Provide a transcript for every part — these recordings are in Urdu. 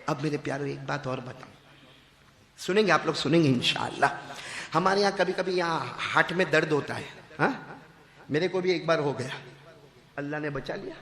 اب میرے پیارو ایک بات اور بتاؤں، سنیں گے آپ لوگ، سنیں گے انشاءاللہ۔ ہمارے یہاں کبھی کبھی یہاں ہارٹ میں درد ہوتا ہے، ہاں میرے کو بھی ایک بار ہو گیا، اللہ نے بچا لیا۔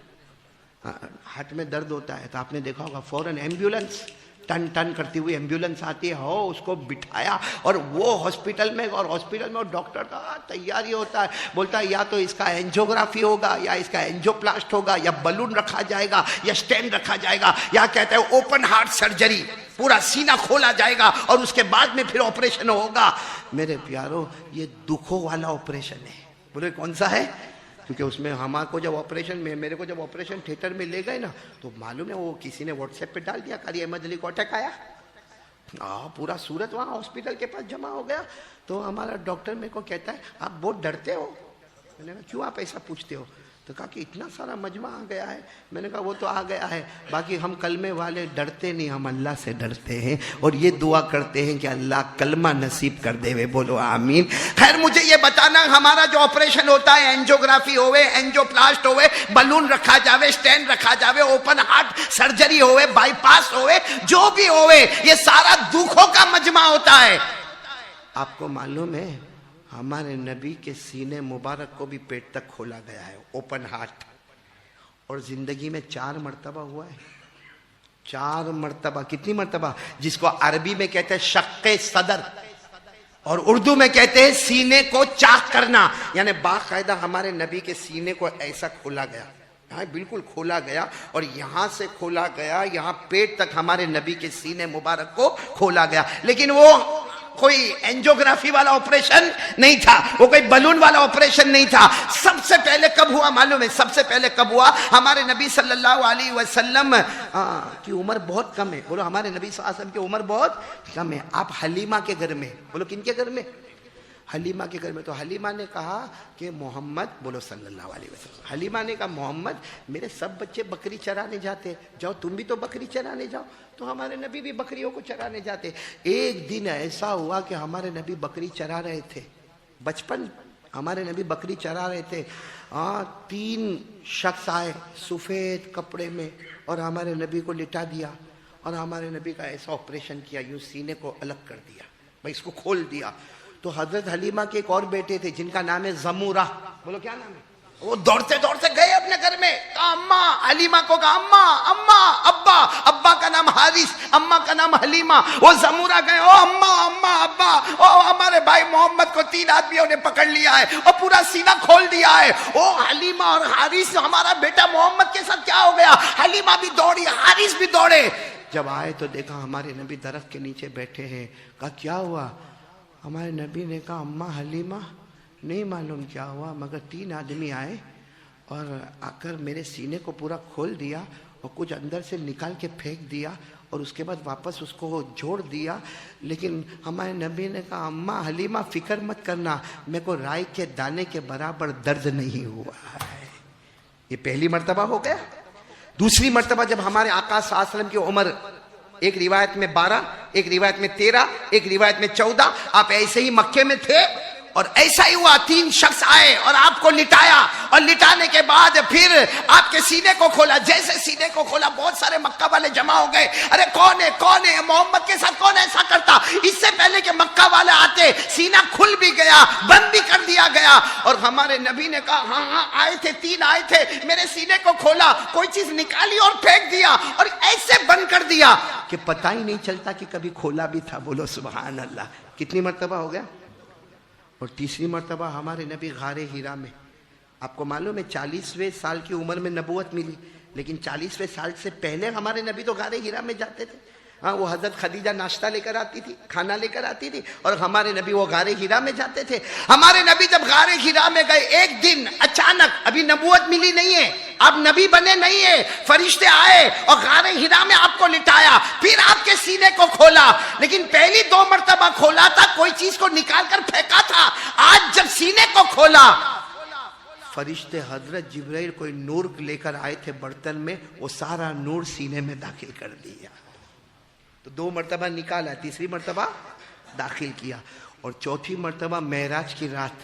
ہارٹ میں درد ہوتا ہے تو آپ نے دیکھا ہوگا فوراً ایمبیولنس ٹن ٹن کرتی ہوئی ایمبیولنس آتی ہے، ہو اس کو بٹھایا اور وہ ہاسپٹل میں، اور ہاسپٹل میں ڈاکٹر کا تیاری ہوتا ہے، بولتا ہے یا تو اس کا اینجیوگرافی ہوگا، یا اس کا اینجیوپلاسٹ ہوگا، یا بلون رکھا جائے گا، یا اسٹینڈ رکھا جائے گا، یا کہتا ہے اوپن ہارٹ سرجری، پورا سینہ کھولا جائے گا اور اس کے بعد میں پھر آپریشن ہوگا۔ میرے پیارو یہ دکھوں والا آپریشن ہے۔ بولے کون سا ہے؟ کیونکہ اس میں ہمارے کو جب آپریشن میں، میرے کو جب آپریشن تھیٹر میں لے گئے نا، تو معلوم ہے وہ کسی نے واٹس ایپ پہ ڈال دیا، قاری احمد علی کو اٹیک آیا۔ پورا صورت وہاں ہاسپٹل کے پاس جمع ہو گیا۔ تو ہمارا ڈاکٹر میرے کو کہتا ہے آپ بہت ڈرتے ہو۔ میں نے کہا کیوں آپ ایسا پوچھتے ہو؟ تو کہا کہ اتنا سارا مجمع آ گیا ہے۔ میں نے کہا وہ تو آ گیا ہے، باقی ہم کلمے والے ڈرتے نہیں، ہم اللہ سے ڈرتے ہیں اور یہ دعا کرتے ہیں کہ اللہ کلمہ نصیب کر دے وے، بولو آمین۔ خیر مجھے یہ بتانا، ہمارا جو آپریشن ہوتا ہے، اینجیوگرافی ہوئے، اینجیوپلاسٹ ہوئے، بلون رکھا جاوے، اسٹینڈ رکھا جاوے، اوپن ہارٹ سرجری ہوئے، بائی پاس ہوئے، جو بھی ہوئے، یہ سارا دکھوں کا مجمع ہوتا ہے۔ آپ کو معلوم ہے ہمارے نبی کے سینے مبارک کو بھی پیٹ تک کھولا گیا ہے، اوپن ہارٹ، اور زندگی میں 4 مرتبہ ہوا ہے۔ 4 مرتبہ۔ کتنی مرتبہ؟ جس کو عربی میں کہتے ہیں شق صدر، اور اردو میں کہتے ہیں سینے کو چاک کرنا، یعنی باقاعدہ ہمارے نبی کے سینے کو ایسا کھولا گیا، بالکل کھولا گیا، اور یہاں سے کھولا گیا، یہاں پیٹ تک ہمارے نبی کے سینے مبارک کو کھولا گیا۔ لیکن وہ کوئی اینجیوگرافی والا آپریشن نہیں تھا، وہ کوئی بلون والا آپریشن نہیں تھا۔ سب سے پہلے کب ہوا معلوم ہے؟ سب سے پہلے کب ہوا؟ ہمارے نبی صلی اللہ علیہ وسلم کی عمر بہت کم ہے، بولو ہمارے نبی صلی اللہ علیہ وسلم کی عمر بہت کم ہے۔ آپ حلیمہ کے گھر میں، بولو کن کے گھر میں؟ حلیمہ کے گھر میں۔ تو حلیمہ نے کہا کہ محمد، بولو صلی اللہ علیہ وسلم، حلیمہ نے کہا محمد میرے سب بچے بکری چرانے جاتے، جاؤ تم بھی تو بکری چرانے جاؤ۔ تو ہمارے نبی بھی بکریوں کو چرانے جاتے۔ ایک دن ایسا ہوا کہ ہمارے نبی بکری چرا رہے تھے، بچپن ہمارے نبی بکری چرا رہے تھے، 3 شخص آئے سفید کپڑے میں اور ہمارے نبی کو لٹا دیا، اور ہمارے نبی کا ایسا آپریشن کیا، یوں سینے کو الگ کر دیا، بھائی اس کو کھول دیا۔ تو حضرت حلیمہ کے ایک اور بیٹے تھے جن کا نام ہے زمورہ، بولو کیا نام ہے؟ وہ دوڑتے دوڑتے گئے اپنے گھر میں، کہا اماں، حلیمہ کو کہا اماں، اماں، ابا، ابا کا نام حارث، اماں کا نام حلیمہ۔ وہ زمورہ گئے، او اماں، اماں، ابا، او ہمارے بھائی محمد کو 3 آدمیوں نے پکڑ لیا ہے اور پورا سینہ کھول دیا ہے۔ او حلیمہ اور حارث، ہمارا بیٹا محمد کے ساتھ کیا ہو گیا؟ حلیمہ بھی دوڑی، حارث بھی دوڑے۔ جب آئے تو دیکھا ہمارے نبی درخت کے نیچے بیٹھے ہیں۔ کہا کیا ہوا؟ ہمارے نبی نے کہا اماں حلیمہ نہیں معلوم کیا ہوا، مگر 3 آدمی آئے اور آ کر میرے سینے کو پورا کھول دیا اور کچھ اندر سے نکال کے پھینک دیا اور اس کے بعد واپس اس کو جوڑ دیا۔ لیکن ہمارے نبی نے کہا اماں حلیمہ فکر مت کرنا، میرے کو رائی کے دانے کے برابر درد نہیں ہوا ہے۔ یہ پہلی مرتبہ ہو گیا۔ دوسری مرتبہ جب ہمارے آقا صلی اللہ علیہ وسلم کی عمر، ایک روایت میں 12، ایک روایت میں 13، ایک روایت میں 14، آپ ایسے ہی مکے میں تھے اور ایسا ہی ہوا، 3 شخص آئے اور آپ کو لٹایا، اور لٹانے کے بعد پھر آپ کے سینے کو کھولا۔ جیسے سینے کو کھولا بہت سارے مکہ والے جمع ہو گئے، ارے کون ہے کون ہے، محمد کے ساتھ کون ایسا کرتا؟ اس سے پہلے کہ مکہ والے آتے سینہ کھل بھی گیا، بند بھی کر دیا گیا، اور ہمارے نبی نے کہا ہاں ہاں آئے تھے، 3 آئے تھے، میرے سینے کو کھولا، کوئی چیز نکالی اور پھینک دیا اور ایسے بند کر دیا کہ پتہ ہی نہیں چلتا کہ کبھی کھولا بھی تھا، بولو سبحان اللہ۔ کتنی مرتبہ ہو گیا؟ اور تیسری مرتبہ ہمارے نبی غار ہیرا میں، آپ کو معلوم ہے 40ویں سال کی عمر میں نبوت ملی، لیکن 40ویں سال سے پہلے ہمارے نبی تو غار ہیرا میں جاتے تھے۔ وہ حضرت خدیجہ ناشتہ لے کر آتی تھی، کھانا لے کر آتی تھی، اور ہمارے نبی وہ غار ہیرا میں جاتے تھے۔ ہمارے نبی جب غار ہیرا میں گئے، ایک دن اچانک، ابھی نبوت ملی نہیں ہے، آپ نبی بنے نہیں ہے، فرشتے آئے اور غار ہیرا میں آپ کو لٹایا، پھر آپ کے سینے کو کھولا۔ لیکن پہلی 2 مرتبہ کھولا تھا، کوئی چیز کو نکال کر پھینکا تھا، آج جب سینے کو کھولا، فرشتے حضرت جبرائیل کوئی نور لے کر آئے تھے برتن میں، وہ سارا نور سینے میں داخل کر دیا۔ تو 2 مرتبہ نکالا، تیسری مرتبہ داخل کیا، اور چوتھی مرتبہ معراج کی رات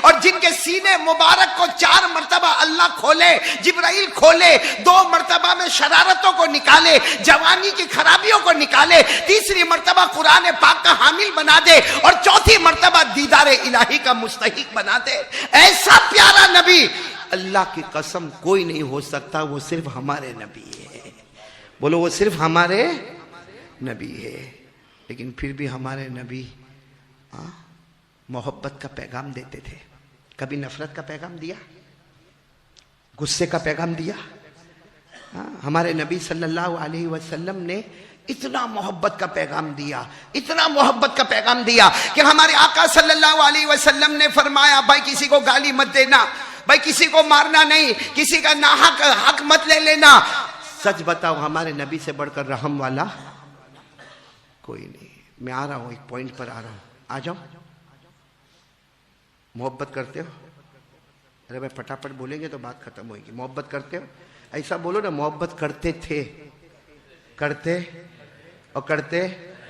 اور جن کے سینے مبارک کو 4 مرتبہ اللہ کھولے، جبرائیل کھولے، 2 مرتبہ میں شرارتوں کو نکالے، جوانی کی خرابیوں کو نکالے، تیسری مرتبہ قرآن پاک کا حامل بنا دے اور چوتھی مرتبہ دیدار الہی کا مستحق بنا دے، ایسا پیارا نبی اللہ کی قسم کوئی نہیں ہو سکتا، وہ صرف ہمارے نبی ہے۔ بولو وہ صرف ہمارے نبی ہے۔ لیکن پھر بھی ہمارے نبی محبت کا پیغام دیتے تھے، کبھی نفرت کا پیغام دیا، غصے کا پیغام دیا؟ ہمارے نبی صلی اللہ علیہ وسلم نے اتنا محبت کا پیغام دیا، اتنا محبت کا پیغام دیا کہ ہمارے آقا صلی اللہ علیہ وسلم نے فرمایا بھائی کسی کو گالی مت دینا، بھائی کسی کو مارنا نہیں، کسی کا ناحق حق مت لے لینا۔ سچ بتاؤ ہمارے نبی سے بڑھ کر رحم والا کوئی نہیں۔ میں آ رہا ہوں، ایک پوائنٹ پر آ رہا ہوں، آ جاؤ۔ محبت کرتے ہو؟ ارے بھائی پٹاپٹ بولیں گے تو بات ختم ہوئے گی۔ محبت کرتے ہو؟ ایسا بولو نا، محبت کرتے تھے، کرتے اور کرتے